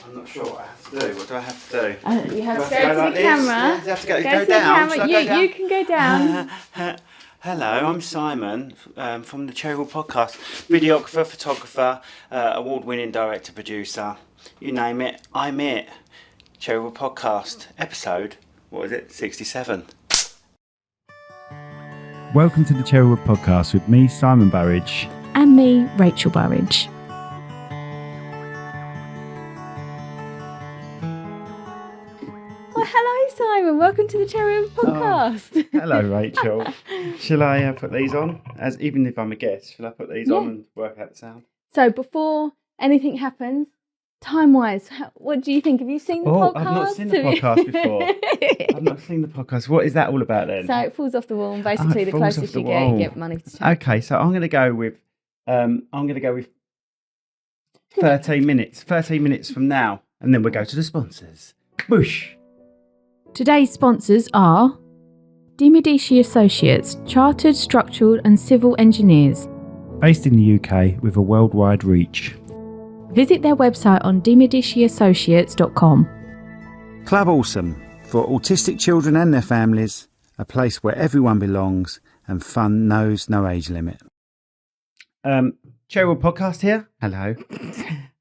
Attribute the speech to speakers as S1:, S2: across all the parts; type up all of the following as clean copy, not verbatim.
S1: I'm not sure what I have to do. What do I have to do?
S2: You have to
S1: Do I
S2: go to
S1: like
S2: the
S1: this?
S2: camera.
S1: Yeah, you have to go
S2: Go
S1: down.
S2: to
S1: Shall I
S2: the
S1: go
S2: camera.
S1: down?
S2: You can go down.
S1: Hello, I'm Simon from the Cherrywood Podcast. Videographer, photographer, award-winning director, producer. You name it, I'm it. Cherrywood Podcast, episode, what is it, 67. Welcome to the Cherrywood Podcast with me, Simon Burridge.
S2: And me, Rachel Burridge. Well, hello, Simon. Welcome to the Cherrywood Podcast.
S1: Hello, Rachel. Shall I put these on? Even if I'm a guest, shall I put these on and work out the sound?
S2: So before anything happens, time-wise, what do you think? Have you seen the podcast?
S1: I've not seen the podcast before. I've not seen the podcast. What is that all about then?
S2: So it falls off the wall, and basically the closest you get, you get money to charge.
S1: Okay, so I'm going to go with 13 minutes. 13 minutes from now, and then we'll go to the sponsors. Boosh.
S2: Today's sponsors are Dimodici Associates, Chartered Structural and Civil Engineers.
S1: Based in the UK with a worldwide reach.
S2: Visit their website on dimodiciassociates.com.
S1: Club Awesome, for autistic children and their families, a place where everyone belongs and fun knows no age limit. Cherrywood Podcast here. Hello.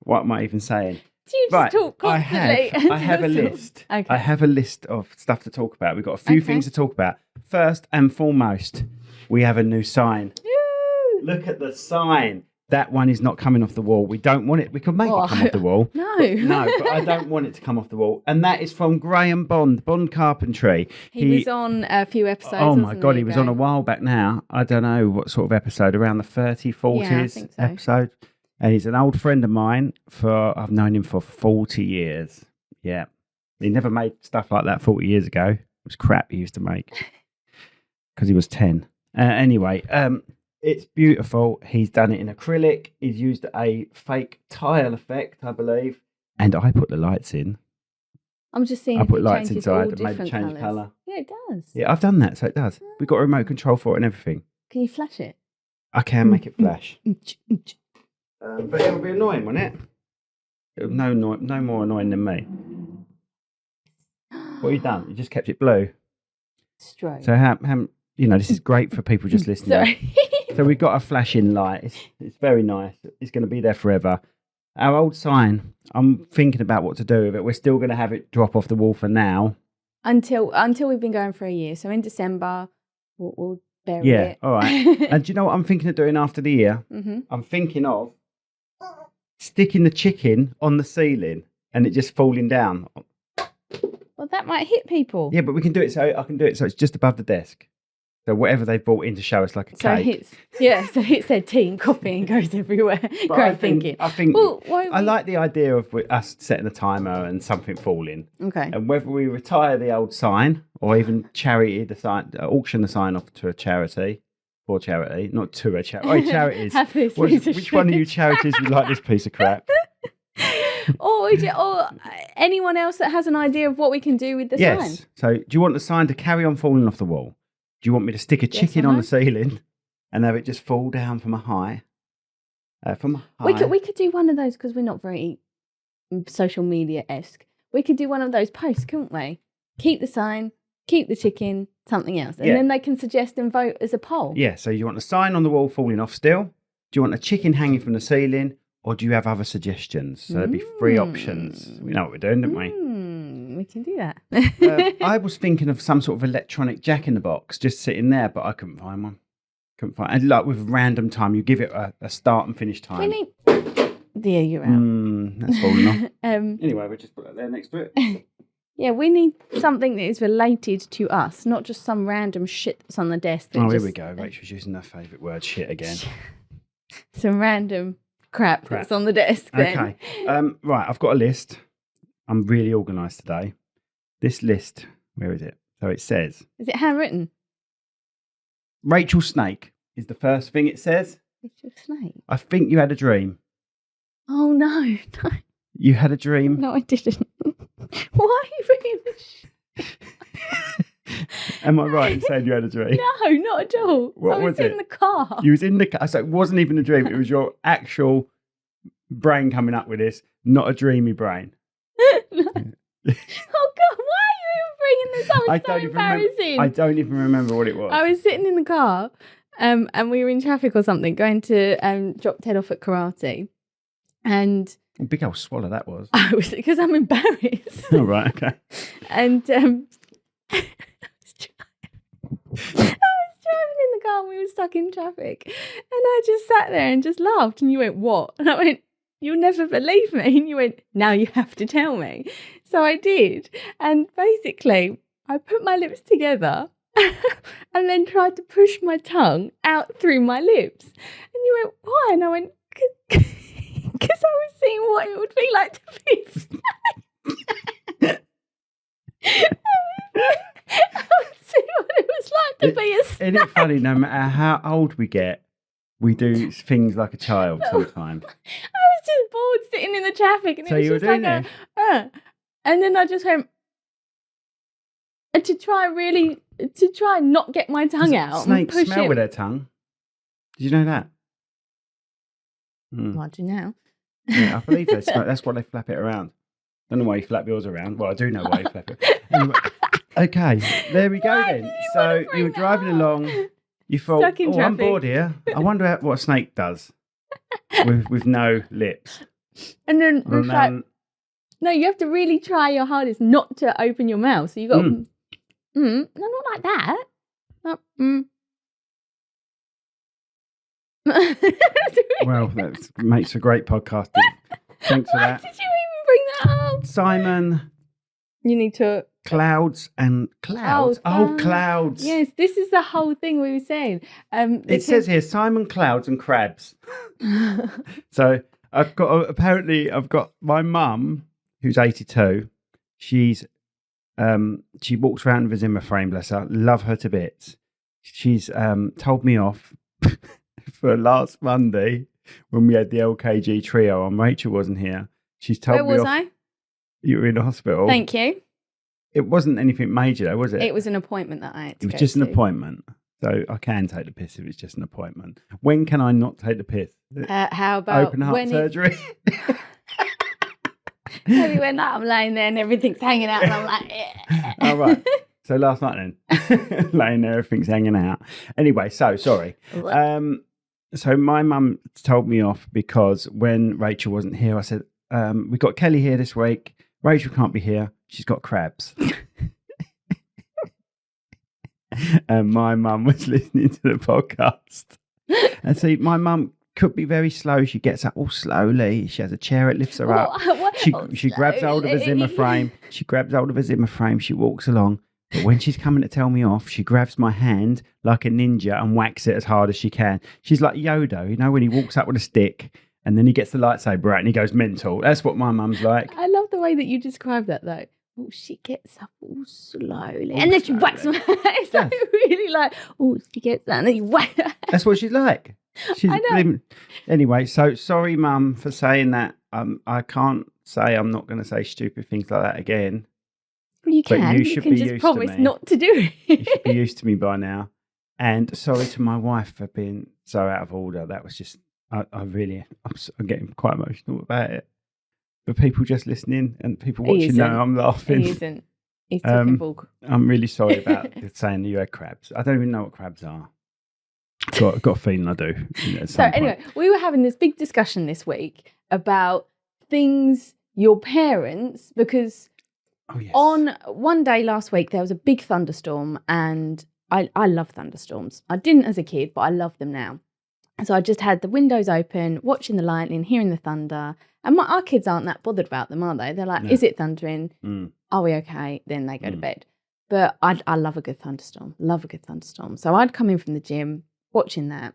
S1: What am I even saying?
S2: Do you just talk constantly?
S1: I have a list.
S2: Okay.
S1: I have a list of stuff to talk about. We've got a few things to talk about. First and foremost, we have a new sign.
S2: Woo!
S1: Look at the sign. That one is not coming off the wall. We don't want it. We could make it come off the wall.
S2: No.
S1: But I don't want it to come off the wall. And that is from Graham Bond Carpentry.
S2: He was on a few episodes.
S1: Oh my God, he was on a while back now. I don't know what sort of episode, around the 30s, 40s
S2: Yeah, I think so.
S1: episode. And he's an old friend of mine. I've known him for 40 years. Yeah. He never made stuff like that 40 years ago. It was crap he used to make because he was 10. Anyway, it's beautiful. He's done it in acrylic. He's used a fake tile effect, I believe. And I put the lights in.
S2: I'm just seeing.
S1: I put lights inside and made it change
S2: colours.
S1: colour.
S2: Yeah, it does.
S1: Yeah, I've done that, so it does. We've got a remote control for it and everything.
S2: Can you flash it?
S1: I can make it flash. But it'll be annoying, won't it? It'll no more annoying than me. What have you done? You just kept it blue.
S2: Stroke.
S1: So this is great for people just listening.
S2: Sorry.
S1: So we've got a flashing light. It's very nice. It's going to be there forever. Our old sign, I'm thinking about what to do with it. We're still going to have it drop off the wall for now.
S2: Until we've been going for a year. So in December, we'll bury it.
S1: Yeah, all right. And do you know what I'm thinking of doing after the year?
S2: Mm-hmm.
S1: I'm thinking of sticking the chicken on the ceiling and it just falling down.
S2: Well, that might hit people.
S1: Yeah, but we can do it so it's just above the desk. So whatever they've brought in to show us, like a cake.
S2: So it hits their tea and coffee and goes everywhere. Great thinking.
S1: I think
S2: well,
S1: I like the idea of us setting a timer and something falling.
S2: Okay.
S1: And whether we retire the old sign or even auction the sign off to a charity. For charity, not to a charity. Oh, charities. Which one of you charities would like this piece of crap?
S2: or anyone else that has an idea of what we can do with the sign?
S1: Yes. So do you want the sign to carry on falling off the wall? Do you want me to stick a chicken on the ceiling and have it just fall down from a high?
S2: We could do one of those because we're not very social media-esque. We could do one of those posts, couldn't we? Keep the sign, keep the chicken, something else. And then they can suggest and vote as a poll. Yeah,
S1: so you want a sign on the wall falling off still? Do you want a chicken hanging from the ceiling? Or do you have other suggestions? So there'd be 3 options. We know what we're doing, don't we?
S2: We can do that.
S1: I was thinking of some sort of electronic jack-in-the-box just sitting there, but I couldn't find one. And like with random time, you give it a start and finish time.
S2: Yeah, you're out.
S1: That's falling off. Anyway, we'll just put that there next to it.
S2: Yeah, we need something that is related to us, not just some random shit that's on the desk.
S1: Here we go. Rachel's using her favourite word, shit, again.
S2: Some random crap that's on the desk then.
S1: Okay. Right, I've got a list. I'm really organised today. This list, where is it? So it says...
S2: Is it handwritten?
S1: Rachel Snake is the first thing it says.
S2: Rachel Snake?
S1: I think you had a dream.
S2: Oh, no.
S1: You had a dream?
S2: No, I didn't. Why are you bringing this
S1: Am I right in saying you had a dream?
S2: No, not at all.
S1: What was it?
S2: In the car.
S1: You was in the car. So it wasn't even a dream. It was your actual brain coming up with this, not a dreamy brain.
S2: Oh God, why are you even bringing this up? It's so embarrassing.
S1: I don't even remember what it was.
S2: I was sitting in the car and we were in traffic or something, going to drop Ted off at karate. And
S1: a big old swallow that was.
S2: Because I'm embarrassed.
S1: Oh, right, okay.
S2: And I was driving in the car and we were stuck in traffic. And I just sat there and just laughed. And you went, what? And I went, you'll never believe me. And you went, now you have to tell me. So I did. And basically, I put my lips together and then tried to push my tongue out through my lips. And you went, why? And I went, because I was seeing what it would be like to be snake. I would see what it was like to be a snake.
S1: Isn't it funny, no matter how old we get, we do things like a child sometimes.
S2: I was just bored sitting in the traffic, and
S1: so
S2: it was
S1: you
S2: just
S1: were doing
S2: like
S1: it?
S2: And then I just went to try and not get my tongue out.
S1: Snakes
S2: and push
S1: smell
S2: it.
S1: with their tongue. Did you know that?
S2: Well, I do now.
S1: Yeah, I believe they smell. That's why they flap it around. Don't know why you flap yours around. Well, I do know why you flap it. Anyway, okay, there we go then. So you were driving along. You thought, I'm bored here. I wonder what a snake does with no lips.
S2: And then it was like, no, you have to really try your hardest not to open your mouth. So you got, no, not like that.
S1: Well, that makes a great podcast. Thanks for that.
S2: Why did you even bring that up?
S1: Simon.
S2: You need to...
S1: Clouds and clouds. Oh, clouds.
S2: Yes, this is the whole thing we were saying.
S1: It says here, Simon, clouds and crabs. So I've got my mum, who's 82. She walks around with a Zimmer frame, bless her. Love her to bits. She's told me off for last Monday when we had the LKG trio on. Rachel wasn't here. She's told me off.
S2: Where was I?
S1: You were in the hospital.
S2: Thank you.
S1: It wasn't anything major though, was it?
S2: It was an appointment that I had to
S1: It was just an appointment. So I can take the piss if it's just an appointment. When can I not take the piss?
S2: How about
S1: open heart surgery?
S2: Maybe when I'm lying there and everything's hanging out and I'm like,
S1: All right. So last night then, laying there, everything's hanging out. Anyway, so sorry. So my mum told me off because when Rachel wasn't here, I said, we got Kelly here this week. Rachel can't be here. She's got crabs. And my mum was listening to the podcast. And see, my mum could be very slow. She gets up all slowly. She has a chair, it lifts her up. She grabs hold of a Zimmer frame. She walks along. But when she's coming to tell me off, she grabs my hand like a ninja and whacks it as hard as she can. She's like Yoda, you know, when he walks up with a stick and then he gets the lightsaber out and he goes mental. That's what my mum's like.
S2: I love the way that you describe that, though. Oh, she gets up all slowly. And then she whacks my hand. It's like really like, oh, she gets that and then you whack her.
S1: That's what she's like.
S2: I know.
S1: Anyway, so sorry, Mum, for saying that. I can't say I'm not going to say stupid things like that again.
S2: Well, you can.
S1: But you
S2: can just promise not to do it.
S1: You should be used to me by now. And sorry to my wife for being so out of order. That was just, I'm getting quite emotional about it. But people just listening and people watching know I'm laughing.
S2: He isn't. He's talking bulk.
S1: I'm really sorry about saying that you had crabs. I don't even know what crabs are. Got a feeling I do. So
S2: anyway, we were having this big discussion this week about things your parents, because on one day last week there was a big thunderstorm, and I love thunderstorms. I didn't as a kid, but I love them now. And so I just had the windows open, watching the lightning, hearing the thunder. And our kids aren't that bothered about them, are they? They're like, is it thundering? Are we okay? Then they go to bed. But I love a good thunderstorm. So I'd come in from the gym, watching that.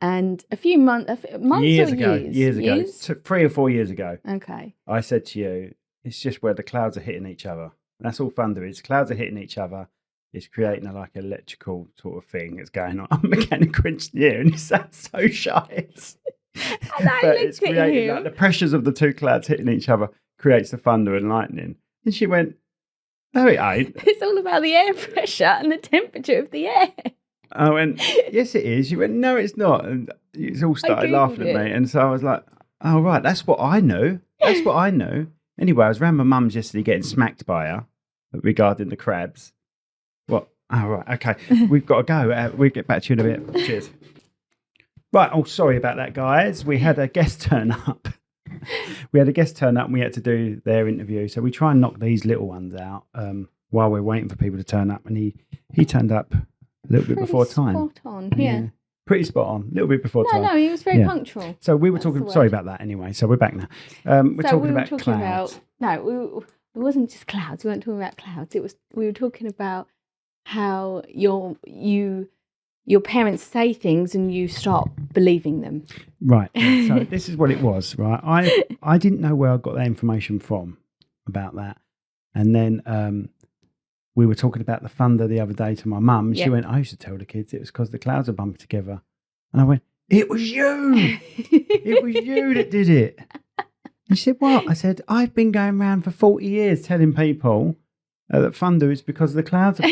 S2: And a few months
S1: years
S2: or
S1: ago,
S2: years?
S1: 3 or 4 years ago.
S2: Okay.
S1: I said to you, it's just where the clouds are hitting each other. That's all thunder is. Clouds are hitting each other. It's creating a electrical sort of thing that's going on. I'm a mechanical engineer and it sounds so shite. But it's creating the pressures of the two clouds hitting each other creates the thunder and lightning. And she went, no, it ain't.
S2: It's all about the air pressure and the temperature of the air.
S1: I went, yes, it is. She went, no, it's not. And it's all started laughing at me. And so I was like, oh, right, that's what I know. And Anyway, I was round my mum's yesterday getting smacked by her regarding the crabs. What? Oh, right. Okay. We've got to go. We'll get back to you in a bit. Cheers. Right. Oh, sorry about that, guys. We had a guest turn up. And we had to do their interview. So we try and knock these little ones out while we're waiting for people to turn up. And he turned up a little bit before time.
S2: Spot on, yeah.
S1: Pretty spot on. A little bit before time.
S2: No, he was very punctual.
S1: So we were talking. Sorry about that. Anyway, so we're back now. We're talking about clouds.
S2: It wasn't just clouds. We weren't talking about clouds. We were talking about how your parents say things and you start believing them.
S1: Right. So this is what it was. Right. I didn't know where I got that information from about that, and then we were talking about the thunder the other day to my mum. And she went, I used to tell the kids it was because the clouds are bumping together. And I went, it was you. It was you that did it. And she said, what? I said, I've been going around for 40 years telling people that thunder is because the clouds are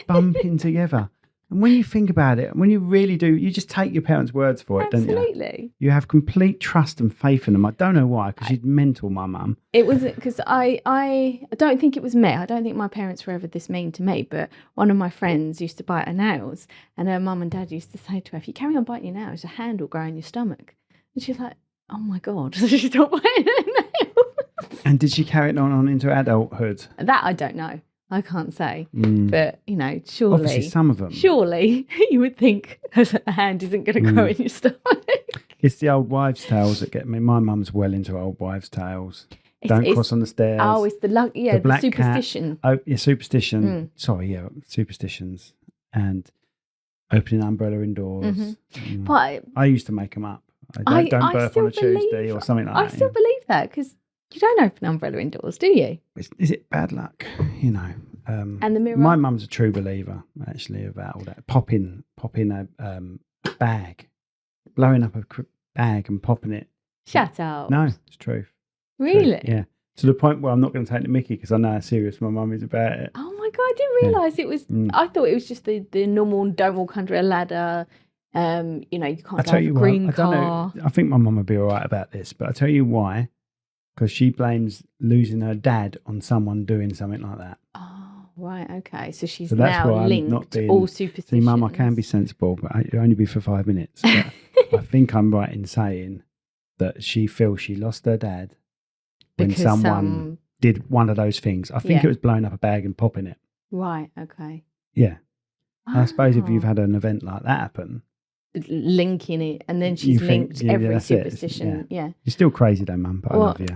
S1: bumping together. And when you think about it, when you really do, you just take your parents' words for it, don't you?
S2: Absolutely.
S1: You have complete trust and faith in them. I don't know why, because she's mental, my mum.
S2: It was because I don't think it was me. I don't think my parents were ever this mean to me, but one of my friends used to bite her nails, and her mum and dad used to say to her, if you carry on biting your nails, a hand will grow in your stomach. And she's like, oh my God. So she stopped biting her nails.
S1: And did she carry it on into adulthood?
S2: That I don't know. I can't say, but surely,
S1: obviously some of them.
S2: Surely you would think a hand isn't going to grow in your stomach.
S1: It's the old wives' tales that get me. My mum's well into old wives' tales. Don't cross on the stairs.
S2: Oh, it's the the superstition.
S1: Cat. Oh, yeah, superstition. Sorry, yeah, superstitions and opening an umbrella indoors.
S2: Mm-hmm. But
S1: I used to make them up. Don't burp on a Tuesday or something like that.
S2: I still believe that because. You don't open an umbrella indoors, do you?
S1: Is it bad luck?
S2: And the mirror.
S1: My mum's a true believer, actually, about all that. Popping a bag, blowing up a bag and popping it.
S2: Shut up.
S1: No, it's true.
S2: Really?
S1: Yeah. To the point where I'm not going to take the mickey because I know how serious my mum is about it.
S2: Oh my God, I didn't realise it was. I thought it was just the normal don't walk under a ladder. You can't drive a green car.
S1: I don't know. I think my mum would be all right about this, but I'll tell you why. Because she blames losing her dad on someone doing something like that.
S2: Oh, right, okay. So she's now linked all superstitions.
S1: See, Mum, I can be sensible, but it'll only be for 5 minutes. But I think I'm right in saying that she feels she lost her dad when someone did one of those things. I think it was blowing up a bag and popping it.
S2: Right, okay.
S1: Yeah. I suppose if you've had an event like that happen,
S2: linking it, and then she's linked every superstition. Yeah.
S1: You're still crazy though, Mum, but I love you.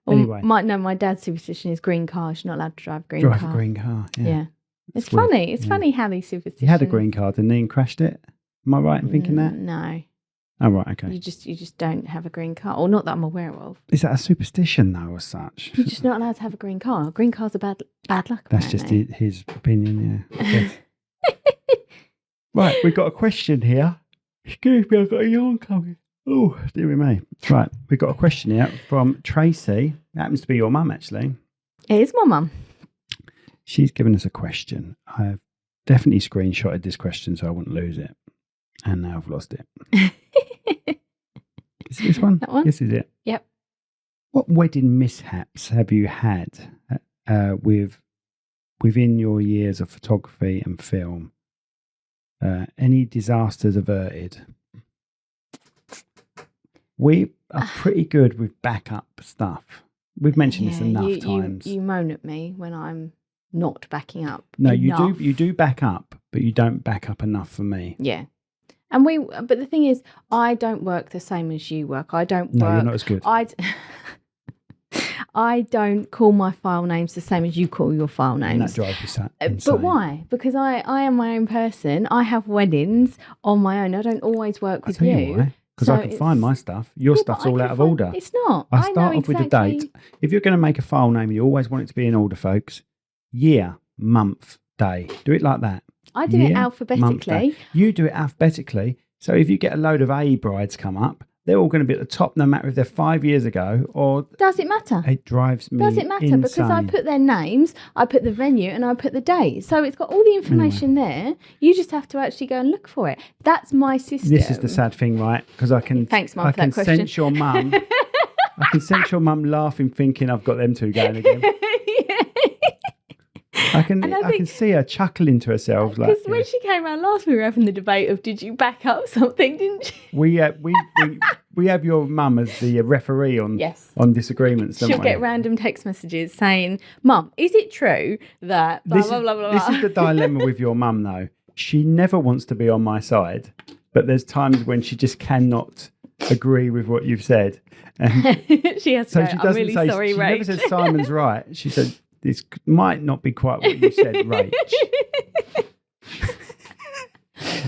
S1: Anyway.
S2: My dad's superstition is green car. She's not allowed to drive a green car.
S1: Drive a green car, yeah.
S2: It's funny. It's funny how these superstitions...
S1: He had a green car, didn't he, and crashed it? Am I right in thinking that?
S2: No.
S1: Oh, right, okay.
S2: You just don't have a green car, or not that I'm aware of.
S1: Is that a superstition, though, as such?
S2: You're just not allowed to have a green car. Green car's a bad luck,
S1: That's
S2: apparently.
S1: just his opinion, yeah. Right, we've got a question here. Excuse me, I've got a yawn coming. Oh, dear me. Right, we've got a question here from Tracy. It happens to be your mum, actually.
S2: It is my mum.
S1: She's given us a question. I've definitely screenshotted this question so I wouldn't lose it. And now I've lost it. Is it this one?
S2: That one?
S1: This is it.
S2: Yep.
S1: What wedding mishaps have you had within your years of photography and film? Any disasters averted? We are pretty good with backup stuff. We've mentioned this enough times.
S2: You moan at me when I'm not backing up.
S1: No,
S2: enough.
S1: you do back up, but you don't back up enough for me.
S2: Yeah. But the thing is, I don't work the same as you work. I don't work.
S1: No, you're not as good.
S2: I don't call my file names the same as you call your file names.
S1: And that drives me insane.
S2: But why? Because I am my own person. I have weddings on my own. I don't always work with you.
S1: I'll tell you why. Because I can find my stuff. Your stuff's all out of order.
S2: It's not.
S1: I start off with the date. If you're going to make a file name, you always want it to be in order, folks. Year, month, day. Do it like that.
S2: I do it alphabetically.
S1: You do it alphabetically. So if you get a load of A brides come up, they're all going to be at the top, no matter if they're 5 years ago or...
S2: Does it matter?
S1: It drives me
S2: Does it matter?
S1: insane.
S2: Because I put their names, I put the venue, and I put the date. So it's got all the information there. You just have to actually go and look for it. That's my system.
S1: This is the sad thing, right? Because I can...
S2: Thanks, Mum, for that question.
S1: Sense your mum... I can sense your mum laughing, thinking I've got them two going again. I can see her chuckling to herself.
S2: Because when she came around last, we were having the debate of did you back up something, didn't you?
S1: We have your mum as the referee on disagreements. Don't
S2: She'll
S1: we?
S2: get random text messages saying, "Mum, is it true that blah blah blah blah?"
S1: This is the dilemma with your mum, though. She never wants to be on my side, but there's times when she just cannot agree with what you've said. And
S2: she has to go, I'm really sorry,
S1: She
S2: Rach.
S1: never says Simon's right. She said, this might not be quite what you said, Rach.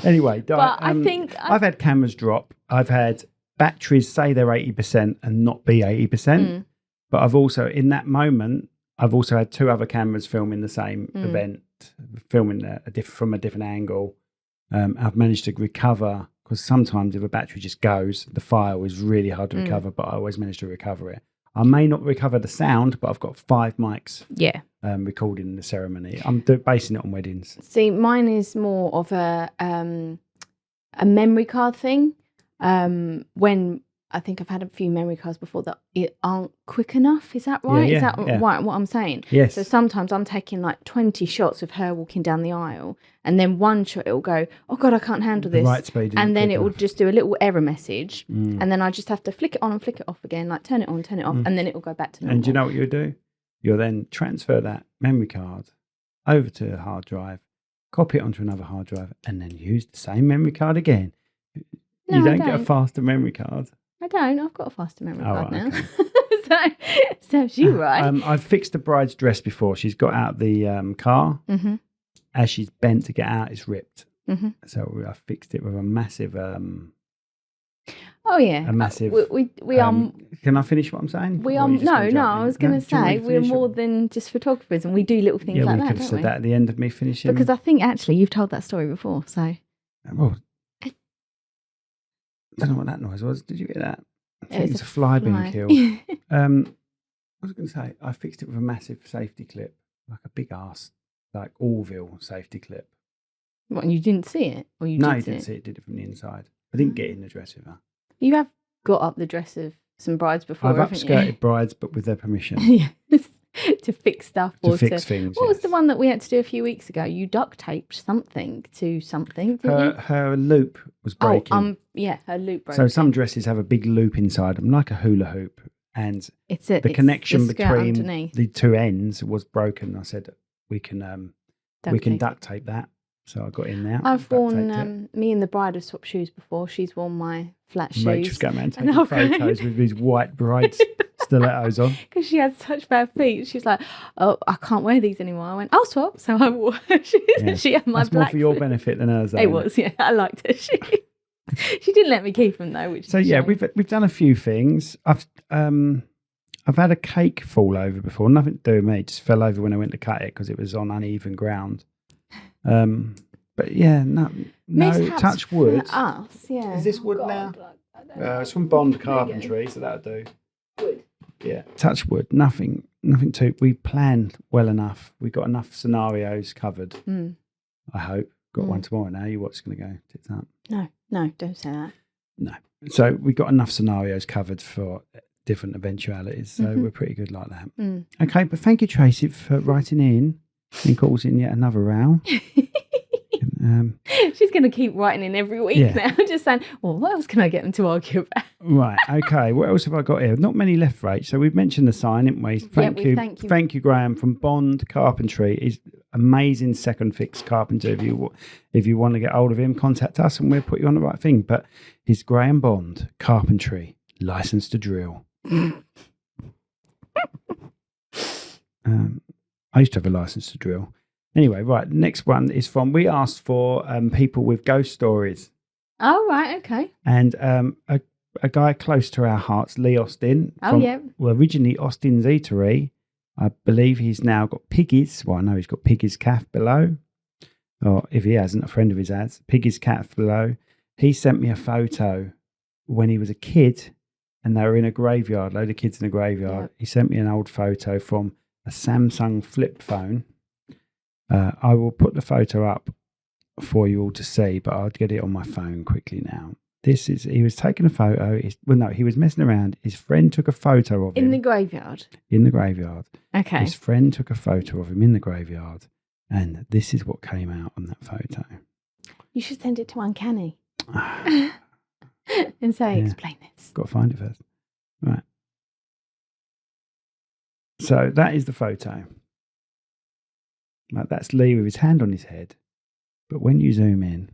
S1: Anyway,
S2: I think
S1: I've had cameras drop. I've had batteries say they're 80% and not be 80%. But I've also, in that moment, I've also had two other cameras filming the same event, filming from a different angle. I've managed to recover, because sometimes if a battery just goes, the file is really hard to recover, but I always manage to recover it. I may not recover the sound, but I've got 5 mics recording the ceremony. I'm basing it on weddings.
S2: See, mine is more of a memory card thing. When I think I've had a few memory cards before that aren't quick enough. Is that right? Is that right, what I'm saying?
S1: Yes.
S2: So sometimes I'm taking like 20 shots of her walking down the aisle, and then one shot it'll go, oh God, I can't handle this.
S1: Right speed.
S2: And then it will just do a little error message, and then I just have to flick it on and flick it off again, like turn it on, turn it off, and then it will go back to normal.
S1: And do you know what you'll do? You'll then transfer that memory card over to a hard drive, copy it onto another hard drive, and then use the same memory card again.
S2: No,
S1: you don't get a faster memory card.
S2: I don't. I've got a faster memory card now.
S1: Okay.
S2: So she's right.
S1: I've fixed the bride's dress before. She's got out the car. As she's bent to get out, it's ripped. So I fixed it with a massive...
S2: oh, yeah.
S1: A massive...
S2: we are...
S1: Can I finish what I'm saying?
S2: We are... No, I was going to say we're more than just photographers, and we do little things like that, don't we?
S1: Yeah, we could have said that at the end of me finishing.
S2: Because I think, actually, you've told that story before, so...
S1: Well... I don't know what that noise was. Did you hear that? I think it's a fly being killed. I was going to say, I fixed it with a massive safety clip, like a big ass, like Orville safety clip.
S2: What, and you didn't see it? Or you
S1: didn't see it, did it from the inside. I didn't get in the dress with her.
S2: You have got up the dress of some brides before,
S1: I've upskirted brides, but with their permission.
S2: Yes. To fix stuff
S1: or to fix things.
S2: What was the one that we had to do a few weeks ago? You duct taped something to something, didn't you?
S1: Her loop was breaking.
S2: Her loop broke.
S1: So some dresses have a big loop inside them, like a hula hoop, and the connection between the two ends was broken. I said we can duct tape that. So I got in there.
S2: I've worn, me and the bride have swapped shoes before. She's worn my flat shoes.
S1: Rachel's going around taking photos with these white brides stilettos on.
S2: Because she had such bad feet. She's like, oh, I can't wear these anymore. I went, I'll swap. So I wore her shoes. Yeah. She had my
S1: That's
S2: black
S1: more for your benefit than hers.
S2: It was, yeah. I liked her. She didn't let me keep them though. Which
S1: we've done a few things. I've had a cake fall over before. Nothing to do with me. It just fell over when I went to cut it because it was on uneven ground. But yeah, no, touch wood.
S2: For us, yeah.
S1: Is this wood now? It's from Bond Carpentry, so that'll do.
S2: Wood.
S1: Yeah, touch wood. Nothing too. We planned well enough. We got enough scenarios covered. I hope. Got one tomorrow now. What's going to go tits up?
S2: No, don't say that.
S1: No. So we got enough scenarios covered for different eventualities. So we're pretty good like that. Okay, but thank you, Tracy, for writing in and causing yet another row.
S2: She's going to keep writing in every week now, just saying, well, what else can I get them to argue about?
S1: Right, okay. What else have I got here? Not many left, Rach. So we've mentioned the sign, haven't we? Thank you, Graham, from Bond Carpentry. He's amazing second fix carpenter. If you want to get hold of him, contact us and we'll put you on the right thing. But he's Graham Bond Carpentry, licensed to drill. I used to have a license to drill. Anyway, right, next one is we asked for people with ghost stories.
S2: Oh, right, okay.
S1: And a guy close to our hearts, Lee Austin. Well, originally Austin's Eatery. I believe he's now got Piggy's. Well, I know he's got Piggy's Cafe below. Or if he hasn't, a friend of his has. Piggy's Cafe below. He sent me a photo when he was a kid and they were in a graveyard, load of kids in a graveyard. He sent me an old photo from a Samsung flip phone. I will put the photo up for you all to see, but I'll get it on my phone quickly now. He was taking a photo. He was messing around. His friend took a photo of him.
S2: In the graveyard?
S1: In the graveyard.
S2: Okay.
S1: His friend took a photo of him in the graveyard, and this is what came out on that photo.
S2: You should send it to Uncanny. And say, explain this.
S1: Got to find it first. Right. So that is the photo. Like, that's Lee with his hand on his head. But when you zoom in...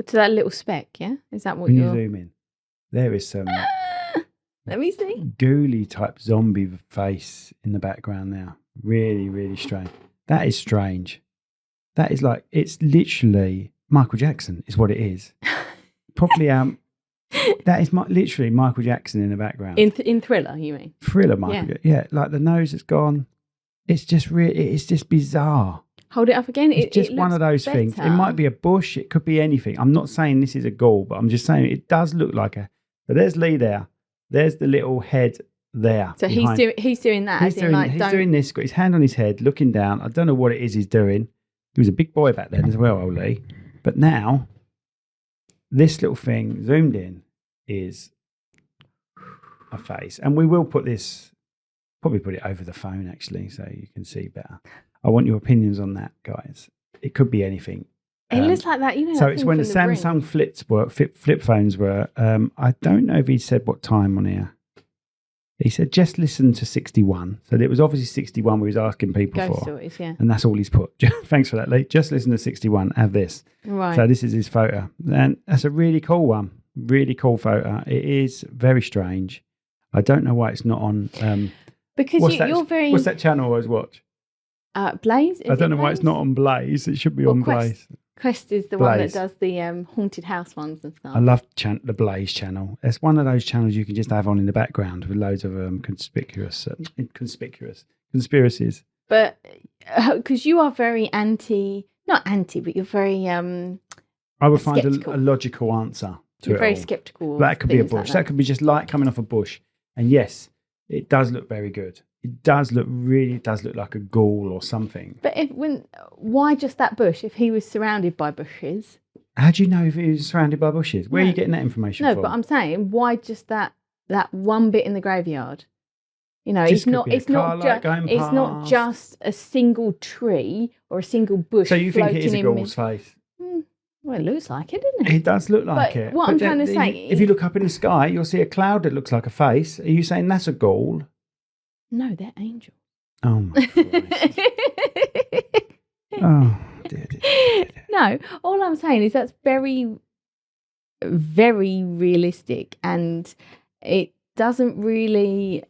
S2: To that little speck, yeah? Is that what
S1: you zoom in, there is some...
S2: Let me see.
S1: Ghouly type zombie face in the background now. Really, really strange. That is strange. That is like... It's literally Michael Jackson is what it is. Probably... that is literally Michael Jackson in the background.
S2: In Thriller, you mean?
S1: Thriller Michael Jackson. Yeah, like the nose has gone. It's just it's just bizarre.
S2: Hold it up again.
S1: It's just one of those things. It might be a bush. It could be anything. I'm not saying this is a ghoul, but I'm just saying it does look like a... But there's Lee there. There's the little head there.
S2: So he's doing that. He's
S1: doing this, got his hand on his head, looking down. I don't know what it is he's doing. He was a big boy back then as well, old Lee. But now, this little thing zoomed in is a face. And we will probably put it over the phone actually, so you can see better. I want your opinions on that, guys. It could be anything.
S2: It looks like that,
S1: So it's when the Samsung flip phones were. I don't know if he said what time on here. He said just listen to 61. So it was obviously 61 we was asking people
S2: Ghost
S1: for.
S2: Stories, yeah.
S1: And that's all he's put. Thanks for that, Lee. Just listen to 61. Have this.
S2: Right.
S1: So this is his photo, and that's a really cool one. Really cool photo. It is very strange. I don't know why it's not on.
S2: Because you're very.
S1: What's that channel I always watch?
S2: Blaze?
S1: I don't know why it's not on Blaze. It should be on Blaze.
S2: Quest is the one that does the haunted house ones and stuff.
S1: I love the Blaze channel. It's one of those channels you can just have on in the background with loads of conspicuous conspiracies.
S2: But because you are very not anti, but you're very
S1: I would find a logical answer to
S2: You're
S1: it
S2: very
S1: all.
S2: sceptical.
S1: That could be a bush. That could be just light coming off a bush. And yes, it does look very good. It does look like a ghoul or something.
S2: But why just that bush if he was surrounded by bushes?
S1: How do you know if he was surrounded by bushes? Where are you getting that information from?
S2: No, but I'm saying why just that one bit in the graveyard? You know, it's not just a single tree or a single bush.
S1: So you think it is a ghoul's face?
S2: Well, it looks like it, doesn't it?
S1: It does look like it.
S2: What I'm trying to say,
S1: if you look up in the sky, you'll see a cloud that looks like a face. Are you saying that's a ghoul?
S2: No, they're angels.
S1: Oh my Christ. Oh dear.
S2: No, all I'm saying is that's very, very realistic, and it doesn't really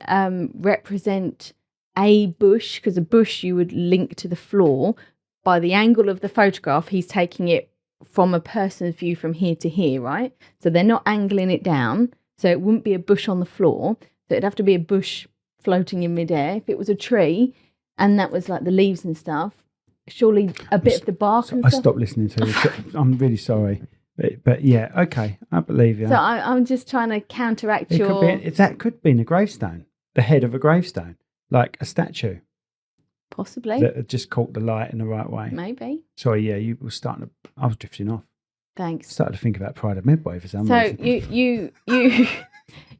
S2: represent a bush, because a bush you would link to the floor. By the angle of the photograph, he's taking it from a person's view from here to here, right? So they're not angling it down, so it wouldn't be a bush on the floor. So it'd have to be a bush floating in midair. If it was a tree and that was like the leaves and stuff, surely a bit of the bark and stuff.
S1: I stopped listening to you. I'm really sorry. But yeah, okay, I believe you.
S2: So I'm just trying to counteract
S1: that could be in a gravestone, the head of a gravestone, like a statue.
S2: Possibly.
S1: That just caught the light in the right way.
S2: Maybe.
S1: Sorry, yeah, you were I was drifting off.
S2: Thanks.
S1: Started to think about Pride of Midway for some reason.
S2: So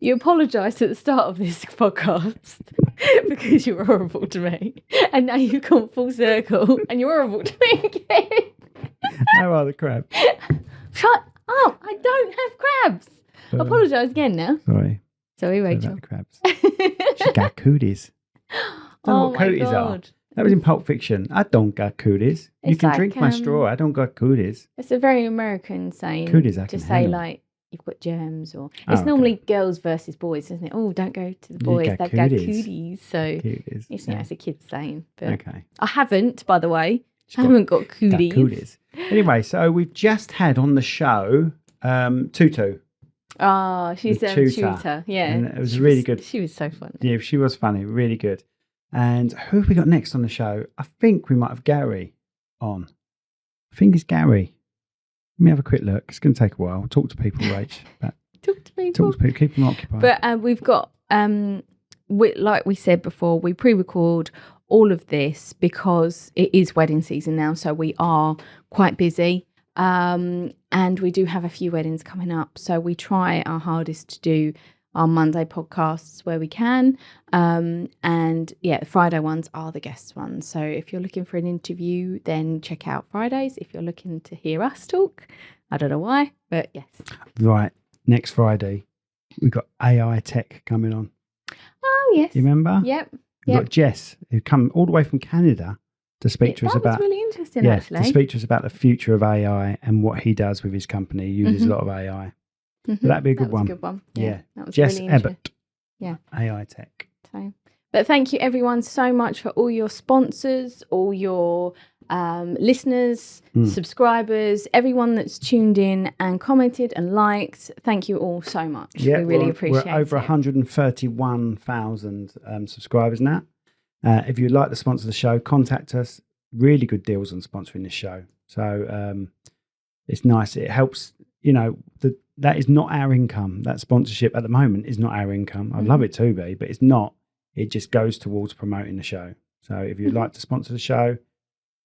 S2: you apologised at the start of this podcast because you were horrible to me, and now you've gone full circle and you're horrible to me again.
S1: How are the crabs?
S2: Shut up! I don't have crabs. Apologise again now. Sorry, Rachel.
S1: The crabs. She got cooties. I don't know what cooties are. That was in Pulp Fiction. I don't got cooties. You can drink my straw. I don't got cooties.
S2: It's a very American saying.
S1: Cooties, I can
S2: to say like you've got germs, or it's normally girls versus boys, isn't it? Oh, don't go to the boys. They've got cooties. So it's a kid's saying. But I haven't, by the way. I haven't got cooties.
S1: Anyway, so we've just had on the show Tutu.
S2: Oh, she's a tutor. Yeah.
S1: And it was really good.
S2: She was so funny.
S1: Yeah, she was funny. Really good. And who have we got next on the show? I think we might have Gary on. I think it's Gary. Let me have a quick look. It's going to take a while. Talk to people, Rach.
S2: Talk to people.
S1: Keep them occupied.
S2: But we've got, like we said before, we pre-record all of this because it is wedding season now. So we are quite busy. And we do have a few weddings coming up. So we try our hardest to do our Monday podcasts where we can. And yeah, the Friday ones are the guest ones. So if you're looking for an interview, then check out Fridays. If you're looking to hear us talk, I don't know why, but yes.
S1: Right. Next Friday, we've got AI tech coming on.
S2: Oh, yes.
S1: You remember?
S2: Yep.
S1: We've got Jess, who come all the way from Canada to speak to us about.
S2: That was really interesting, actually.
S1: To speak to us about the future of AI and what he does with his company. He uses a lot of AI. So that'd be a good one.
S2: That was a good one. Yeah. That was
S1: Jess
S2: really
S1: Ebbett.
S2: Yeah.
S1: AI tech.
S2: But thank you everyone so much for all your sponsors, all your listeners, subscribers, everyone that's tuned in and commented and liked. Thank you all so much.
S1: Yeah,
S2: we really appreciate it.
S1: We're over 131,000 subscribers now. If you'd like to sponsor the show, contact us. Really good deals on sponsoring this show. So it's nice. It helps, that is not our income. That sponsorship at the moment is not our income. I'd love it to be, but it's not. It just goes towards promoting the show. So if you'd like to sponsor the show,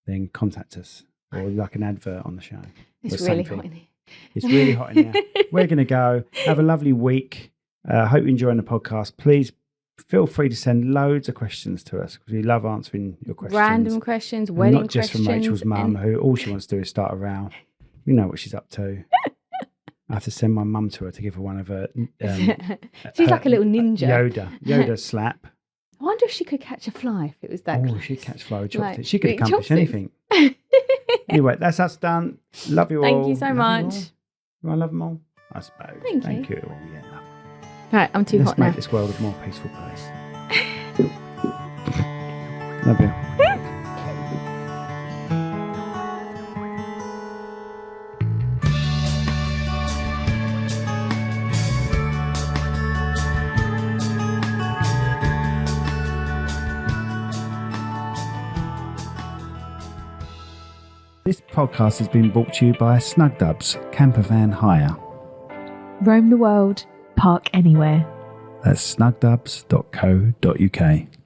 S1: then contact us, or like an advert on the show.
S2: It's really hot in here.
S1: It's really hot in here. We're going to go. Have a lovely week. Hope you're enjoying the podcast. Please feel free to send loads of questions to us because we love answering your questions.
S2: Random questions, wedding questions.
S1: Not just from Rachel's mum, who all she wants to do is start a row. We know what she's up to. I have to send my mum to her to give her one of her...
S2: she's like a little ninja.
S1: Yoda slap.
S2: I wonder if she could catch a fly if it was that close.
S1: She'd catch fly with chopsticks. She could accomplish anything. Anyway, that's us done. Love you all.
S2: Thank you so much.
S1: I love them all, I suppose.
S2: Thank you.
S1: all. Yeah, love you.
S2: Right, I'm too hot now.
S1: Let's make this world a more peaceful place. Love you. This podcast has been brought to you by Snug Dubs Camper Van Hire.
S3: Roam the world, park anywhere.
S1: That's snugdubs.co.uk.